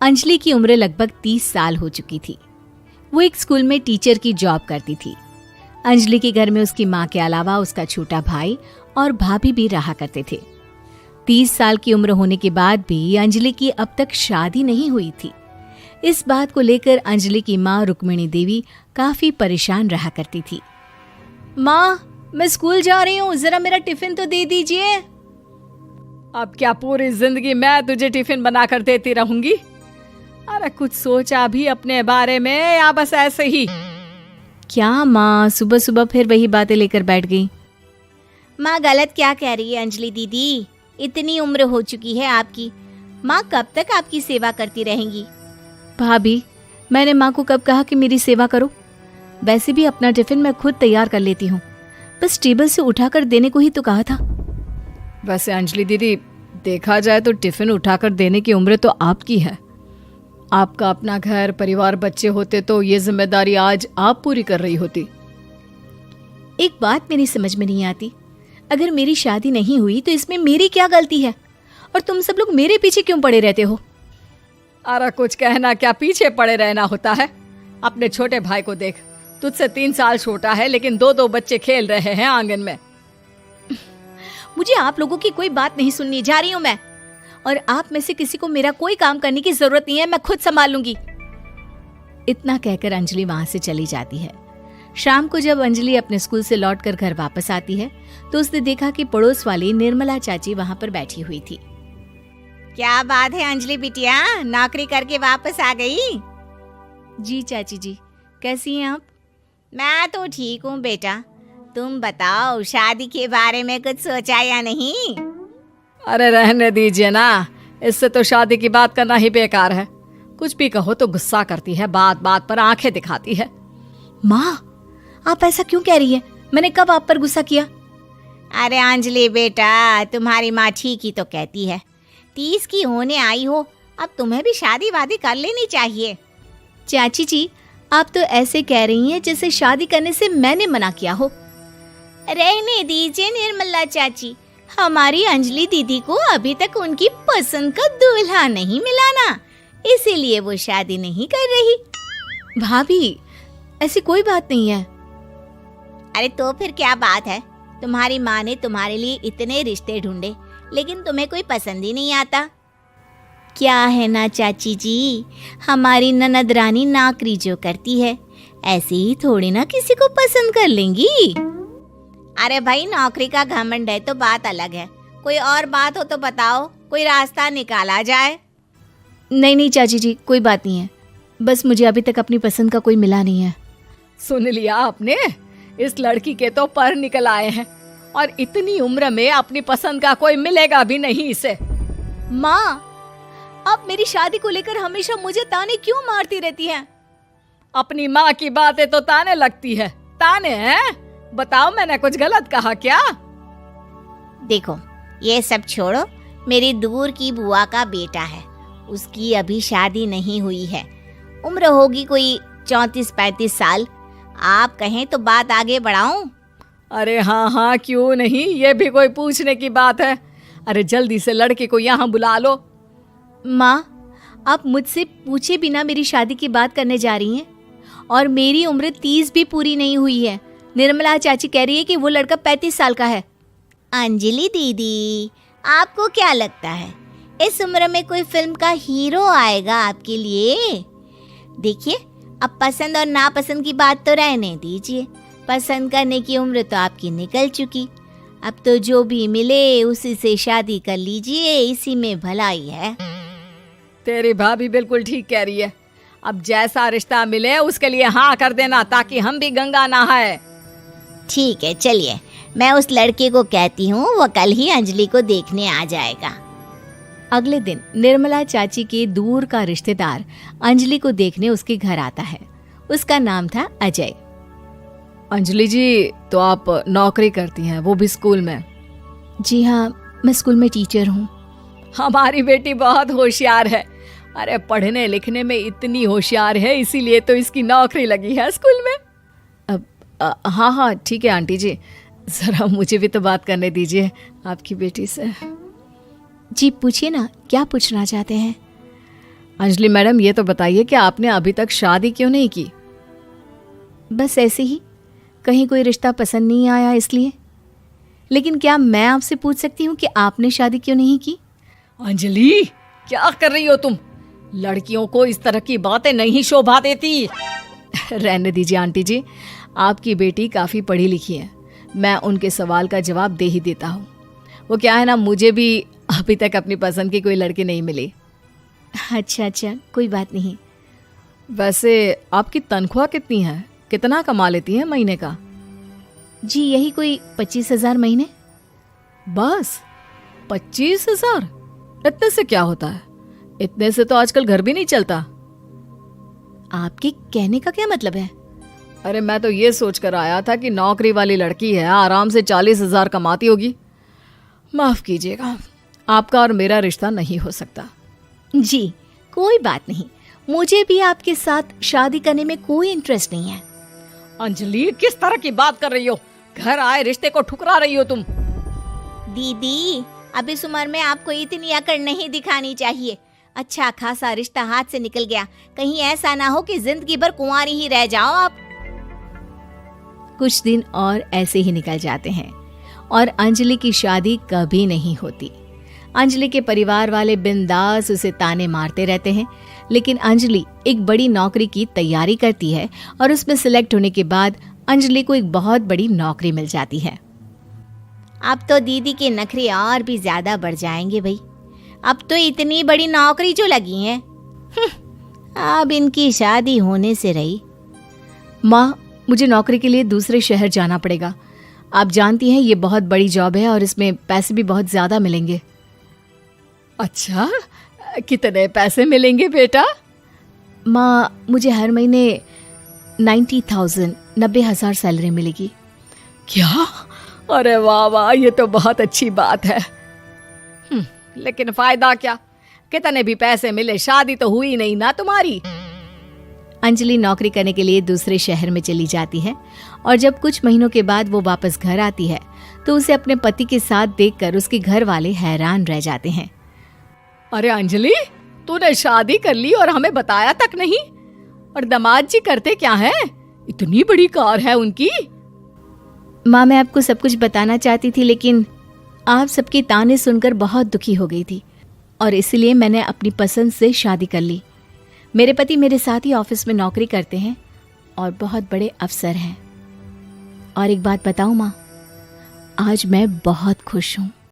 अंजलि की उम्र लगभग 30 साल हो चुकी थी। वो एक स्कूल में टीचर की जॉब करती थी। अंजलि के घर में उसकी माँ के अलावा उसका छोटा भाई और भाभी भी रहा करते थे। 30 साल की उम्र होने के बाद भी अंजलि की अब तक शादी नहीं हुई थी। इस बात को लेकर अंजलि की माँ रुक्मिणी देवी काफी परेशान रहा करती थी। माँ, मैं स्कूल जा रही हूँ, जरा मेरा टिफिन तो दे दीजिए। अब क्या पूरी जिंदगी मैं तुझे टिफिन बनाकर देती रहूंगी? अरे कुछ सोचा भी अपने बारे में या बस ऐसे ही? क्या माँ, सुबह सुबह फिर वही बातें लेकर बैठ गई। माँ गलत क्या कह रही है अंजलि दीदी? इतनी उम्र हो चुकी है आपकी, माँ कब तक आपकी सेवा करती रहेंगी? भाभी, मैंने माँ को कब कहा कि मेरी सेवा करो? वैसे भी अपना टिफिन मैं खुद तैयार कर लेती हूँ, बस टेबल से उठाकर देने को ही तो कहा था। वैसे अंजलि दीदी, देखा जाए तो टिफिन उठाकर देने की उम्र तो आपकी है। आपका अपना घर परिवार बच्चे होते तो ये जिम्मेदारी आज आप पूरी कर रही होती। एक बात मेरी समझ में नहीं आती, अगर मेरी शादी नहीं हुई तो इसमें मेरी क्या गलती है और तुम सब लोग मेरे पीछे क्यों पड़े रहते हो? अरे कुछ कहना क्या पीछे पड़े रहना होता है? अपने छोटे भाई को देख, तुझसे 3 साल छोटा है लेकिन 2 बच्चे खेल रहे हैं आंगन में। मुझे आप लोगों की कोई बात नहीं सुननी, जा रही हूँ मैं। और आप में से किसी को मेरा कोई काम करने की जरूरत नहीं है, मैं खुद संभाल लूंगी। इतना कहकर अंजलि वहां से चली जाती है। शाम को जब अंजलि अपने स्कूल से लौटकर घर वापस आती है तो उसने देखा कि पड़ोस वाली निर्मला चाची वहां पर बैठी हुई थी। क्या बात है अंजलि बिटिया, नौकरी करके वापस आ गई? जी चाची जी, कैसी हैं आप? मैं तो ठीक हूँ बेटा, तुम बताओ शादी के बारे में कुछ सोचा या नहीं? अरे रहने दीजिए ना, इससे तो शादी की बात करना ही बेकार है। कुछ भी कहो तो गुस्सा करती है, बात बात पर आंखें दिखाती है। माँ, आप ऐसा क्यों कह रही हैं? मैंने कब आप पर गुस्सा किया? अरे अंजलि बेटा, तुम्हारी माँ ठीक ही तो कहती है। 30 की होने आई हो, अब तुम्हें भी शादी वादी कर लेनी चाहिए। चाची जी, आप तो ऐसे कह रही हैं जैसे शादी करने से मैंने मना किया हो। रहने दीजिए निर्मला चाची, हमारी अंजलि दीदी को अभी तक उनकी पसंद का दूल्हा नहीं मिला ना, इसीलिए वो शादी नहीं कर रही। भाभी, ऐसी कोई बात नहीं है। अरे तो फिर क्या बात है? तुम्हारी माँ ने तुम्हारे लिए इतने रिश्ते ढूंढे लेकिन तुम्हें कोई पसंद ही नहीं आता। क्या है ना चाची जी, हमारी ननद रानी नौकरी जो करती है ऐसे ही थोड़ी ना किसी को पसंद कर लेंगी। अरे भाई, नौकरी का घमंड है तो बात अलग है, कोई और बात हो तो बताओ, कोई रास्ता निकाला जाए। नहीं चाची जी, कोई बात नहीं है, बस मुझे अभी तक अपनी पसंद का कोई मिला नहीं है। सुन लिया आपने, इस लड़की के तो पर निकल आए हैं और इतनी उम्र में अपनी पसंद का कोई मिलेगा भी नहीं इसे। माँ, आप मेरी शादी को लेकर हमेशा मुझे ताने क्यों मारती रहती हैं? अपनी माँ की बातें तो ताने लगती है। ताने हैं? बताओ, मैंने कुछ गलत कहा क्या? देखो, ये सब छोड़ो, मेरी दूर की बुआ का बेटा है, उसकी अभी शादी नहीं हुई है, उम्र होगी कोई 34-35 साल। आप कहें तो बात आगे बढ़ाऊं? अरे हाँ, क्यों नहीं, ये भी कोई पूछने की बात है। अरे जल्दी से लड़के को यहाँ बुला लो। माँ, आप मुझसे पूछे बिना मेरी शादी की बात करने जा रही हैं और मेरी उम्र 30 भी पूरी नहीं हुई है। निर्मला चाची कह रही है कि वो लड़का 35 साल का है। अंजलि दीदी, आपको क्या लगता है इस उम्र में कोई फिल्म का हीरो आएगा आपके लिए? देखिए, अब पसंद और नापसंद की बात तो रहने दीजिए, पसंद करने की उम्र तो आपकी निकल चुकी। अब तो जो भी मिले उसी से शादी कर लीजिए, इसी में भलाई है। तेरी भाभी बिल्कुल ठीक कह रही है। अब जैसा रिश्ता मिले उसके लिए हाँ कर देना, ताकि हम भी गंगा नहाए। ठीक है, चलिए मैं उस लड़के को कहती हूँ, वो कल ही अंजलि को देखने आ जाएगा। अगले दिन निर्मला चाची के दूर का रिश्तेदार अंजलि को देखने उसके घर आता है। उसका नाम था अजय। अंजलि जी, तो आप नौकरी करती हैं, वो भी स्कूल में? जी हाँ, मैं स्कूल में टीचर हूँ। हमारी बेटी बहुत होशियार है। अरे पढ़ने लिखने में इतनी होशियार है, इसीलिए तो इसकी नौकरी लगी है स्कूल में। हाँ, ठीक है आंटी जी, जरा मुझे भी तो बात करने दीजिए आपकी बेटी से। जी पूछिए ना, क्या पूछना चाहते हैं? अंजलि मैडम, ये तो बताइए कि आपने अभी तक शादी क्यों नहीं की? बस ऐसे ही, कहीं कोई रिश्ता पसंद नहीं आया इसलिए। लेकिन क्या मैं आपसे पूछ सकती हूँ कि आपने शादी क्यों नहीं की? अंजलि, क्या कर रही हो तुम? लड़कियों को इस तरह की बातें नहीं शोभा देती। रहने दीजिए आंटी जी, आपकी बेटी काफ़ी पढ़ी लिखी है, मैं उनके सवाल का जवाब दे ही देता हूँ। वो क्या है ना, मुझे भी अभी तक अपनी पसंद की कोई लड़की नहीं मिली। अच्छा अच्छा, कोई बात नहीं। वैसे आपकी तनख्वाह कितनी है? कितना कमा लेती हैं महीने का? जी यही कोई 25,000 महीने। बस 25,000? इतने से क्या होता है? इतने से तो आजकल घर भी नहीं चलता। आपके कहने का क्या मतलब है? अरे मैं तो ये सोच कर आया था कि नौकरी वाली लड़की है, आराम से 40,000 कमाती होगी। माफ कीजिएगा, आपका और मेरा रिश्ता नहीं हो सकता। जी कोई बात नहीं, मुझे भी आपके साथ शादी करने में कोई इंटरेस्ट नहीं है। अंजलि, किस तरह की बात कर रही हो? घर आए रिश्ते को ठुकरा रही हो तुम। दीदी, अब इस उम्र में आपको इतनी अकड़ नहीं दिखानी चाहिए। अच्छा खासा रिश्ता हाथ से निकल गया, कहीं ऐसा ना हो कि जिंदगी भर कुंवारी ही रह जाओ आप। कुछ दिन और ऐसे ही निकल जाते हैं और अंजलि की शादी कभी नहीं होती। अंजलि के परिवार वाले बिंदास उसे ताने मारते रहते हैं, लेकिन अंजलि एक बड़ी नौकरी की तैयारी करती है और उसमें सिलेक्ट होने के बाद अंजलि को एक बहुत बड़ी नौकरी मिल जाती है। अब तो दीदी के नखरे और भी ज्यादा बढ़ जाएंगे भाई। अब तो इतनी बड़ी नौकरी जो लगी है, अब इनकी शादी होने से रही। माँ, मुझे नौकरी के लिए दूसरे शहर जाना पड़ेगा। आप जानती हैं ये बहुत बड़ी जॉब है और इसमें पैसे भी बहुत ज्यादा मिलेंगे। अच्छा, कितने पैसे मिलेंगे बेटा? माँ, मुझे हर महीने 90,000 सैलरी मिलेगी। क्या? अरे वाह वाह, ये तो बहुत अच्छी बात है। लेकिन फायदा क्या? कितने भी पैसे मिले, शादी तो हुई नहीं ना तुम्हारी। अंजलि नौकरी करने के लिए दूसरे शहर में चली जाती है और जब कुछ महीनों के बाद वो वापस घर आती है तो उसे अपने पति के साथ देखकर उसके घर वाले हैरान रह जाते हैं। अरे अंजलि, तूने शादी कर ली और हमें बताया तक नहीं। और दामाद जी करते क्या हैं? इतनी बड़ी कार है उनकी। माँ, मैं आपको सब कुछ बताना चाहती थी, लेकिन आप सबके ताने सुनकर बहुत दुखी हो गई थी और इसलिए मैंने अपनी पसंद से शादी कर ली। मेरे पति मेरे साथ ही ऑफिस में नौकरी करते हैं और बहुत बड़े अफसर हैं। और एक बात बताऊं माँ, आज मैं बहुत खुश हूँ।